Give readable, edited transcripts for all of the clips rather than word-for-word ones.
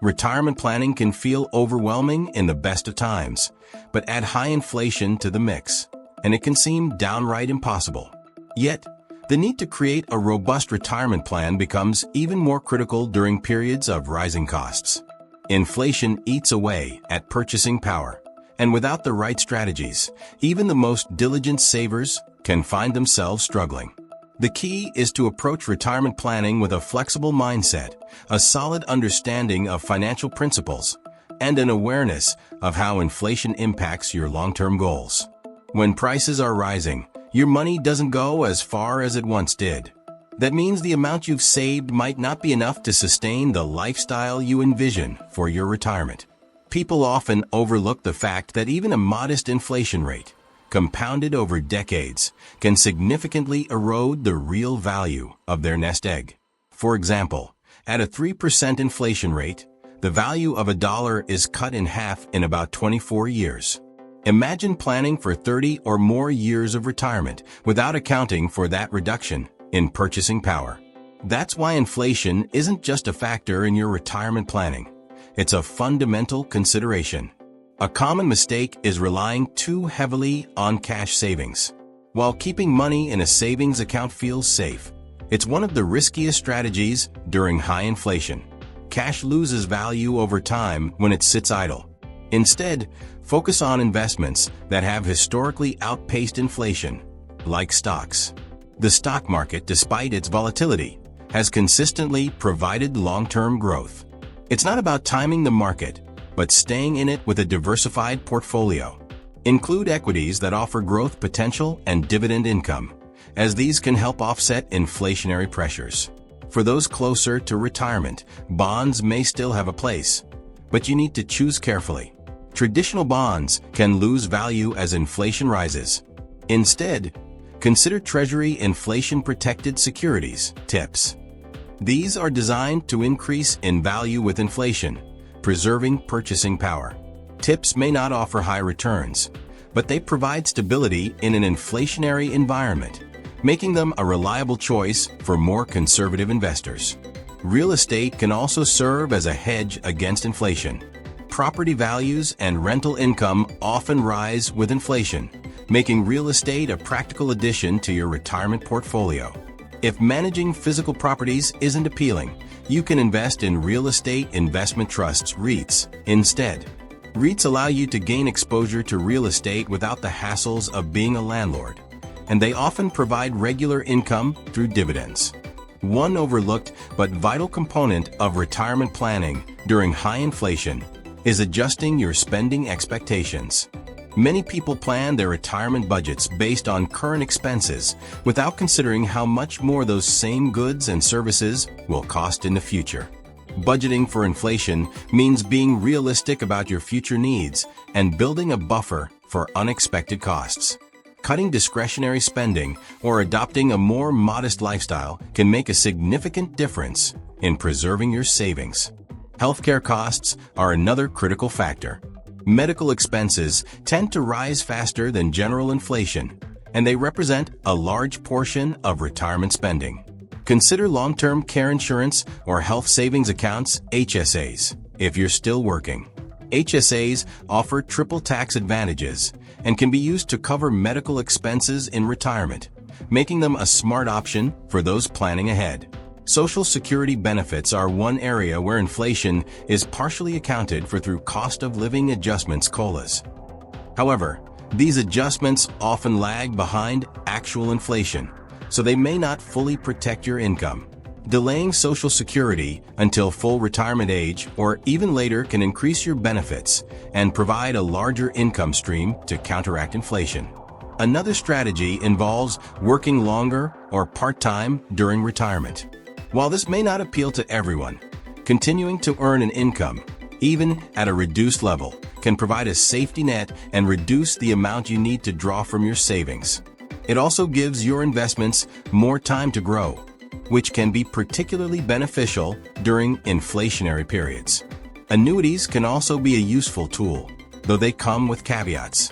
Retirement planning can feel overwhelming in the best of times, but add high inflation to the mix, and it can seem downright impossible. Yet, the need to create a robust retirement plan becomes even more critical during periods of rising costs. Inflation eats away at purchasing power, and without the right strategies, even the most diligent savers can find themselves struggling. The key is to approach retirement planning with a flexible mindset, a solid understanding of financial principles, and an awareness of how inflation impacts your long-term goals. When prices are rising, your money doesn't go as far as it once did. That means the amount you've saved might not be enough to sustain the lifestyle you envision for your retirement. People often overlook the fact that even a modest inflation rate, compounded over decades, can significantly erode the real value of their nest egg. For example, at a 3% inflation rate, the value of $1 is cut in half in about 24 years. Imagine planning for 30 or more years of retirement without accounting for that reduction in purchasing power. That's why inflation isn't just a factor in your retirement planning. It's a fundamental consideration. A common mistake is relying too heavily on cash savings. While keeping money in a savings account feels safe, it's one of the riskiest strategies during high inflation. Cash loses value over time when it sits idle. Instead, focus on investments that have historically outpaced inflation, like stocks. The stock market, despite its volatility, has consistently provided long-term growth. It's not about timing the market, but staying in it with a diversified portfolio. Include equities that offer growth potential and dividend income, as these can help offset inflationary pressures. For those closer to retirement, bonds may still have a place, but you need to choose carefully. Traditional bonds can lose value as inflation rises. Instead, consider Treasury inflation-protected securities, TIPS. These are designed to increase in value with inflation, preserving purchasing power. TIPS may not offer high returns, but they provide stability in an inflationary environment, making them a reliable choice for more conservative investors. Real estate can also serve as a hedge against inflation. Property values and rental income often rise with inflation, making real estate a practical addition to your retirement portfolio. If managing physical properties isn't appealing, you can invest in real estate investment trusts, REITs, instead. REITs allow you to gain exposure to real estate without the hassles of being a landlord, and they often provide regular income through dividends. One overlooked but vital component of retirement planning during high inflation is adjusting your spending expectations. Many people plan their retirement budgets based on current expenses without considering how much more those same goods and services will cost in the future. Budgeting for inflation means being realistic about your future needs and building a buffer for unexpected costs. Cutting discretionary spending or adopting a more modest lifestyle can make a significant difference in preserving your savings. Healthcare costs are another critical factor. Medical expenses tend to rise faster than general inflation, and they represent a large portion of retirement spending. Consider long-term care insurance or health savings accounts, HSAs, if you're still working. HSAs offer triple tax advantages and can be used to cover medical expenses in retirement, making them a smart option for those planning ahead. Social Security benefits are one area where inflation is partially accounted for through cost of living adjustments, COLAs. However, these adjustments often lag behind actual inflation, so they may not fully protect your income. Delaying Social Security until full retirement age or even later can increase your benefits and provide a larger income stream to counteract inflation. Another strategy involves working longer or part-time during retirement. While this may not appeal to everyone, continuing to earn an income, even at a reduced level, can provide a safety net and reduce the amount you need to draw from your savings. It also gives your investments more time to grow, which can be particularly beneficial during inflationary periods. Annuities can also be a useful tool, though they come with caveats.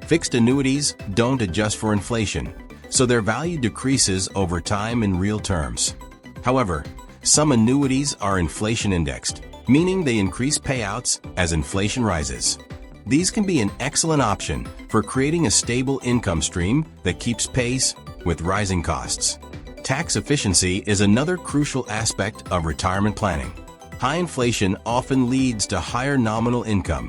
Fixed annuities don't adjust for inflation, so their value decreases over time in real terms. However, some annuities are inflation-indexed, meaning they increase payouts as inflation rises. These can be an excellent option for creating a stable income stream that keeps pace with rising costs. Tax efficiency is another crucial aspect of retirement planning. High inflation often leads to higher nominal income,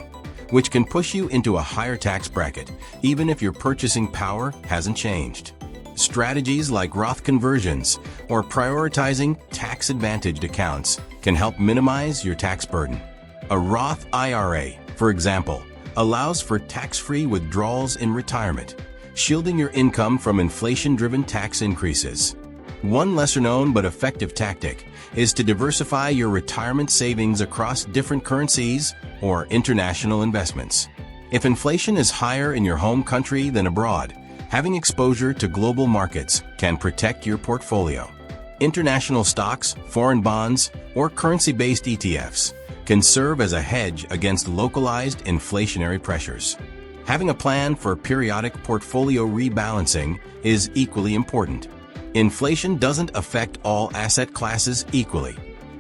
which can push you into a higher tax bracket, even if your purchasing power hasn't changed. Strategies like Roth conversions or prioritizing tax-advantaged accounts can help minimize your tax burden. A Roth IRA, for example, allows for tax-free withdrawals in retirement, shielding your income from inflation-driven tax increases. One lesser-known but effective tactic is to diversify your retirement savings across different currencies or international investments. If inflation is higher in your home country than abroad, having exposure to global markets can protect your portfolio. International stocks, foreign bonds, or currency-based ETFs can serve as a hedge against localized inflationary pressures. Having a plan for periodic portfolio rebalancing is equally important. Inflation doesn't affect all asset classes equally,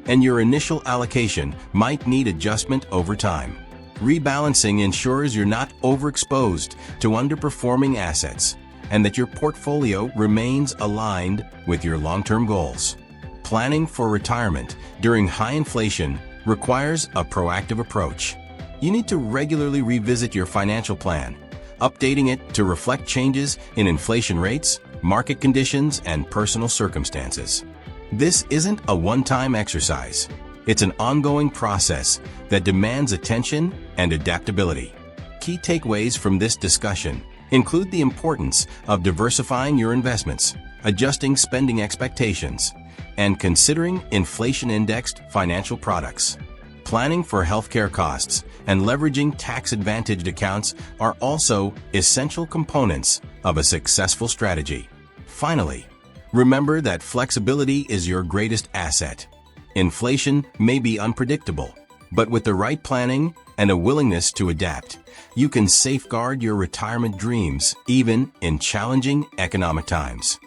and your initial allocation might need adjustment over time. Rebalancing ensures you're not overexposed to underperforming assets and that your portfolio remains aligned with your long-term goals. Planning for retirement during high inflation requires a proactive approach. You need to regularly revisit your financial plan, updating it to reflect changes in inflation rates, market conditions, and personal circumstances. This isn't a one-time exercise. It's an ongoing process that demands attention and adaptability. Key takeaways from this discussion include the importance of diversifying your investments, adjusting spending expectations, and considering inflation-indexed financial products. Planning for healthcare costs and leveraging tax-advantaged accounts are also essential components of a successful strategy. Finally, remember that flexibility is your greatest asset. Inflation may be unpredictable, but with the right planning and a willingness to adapt, you can safeguard your retirement dreams even in challenging economic times.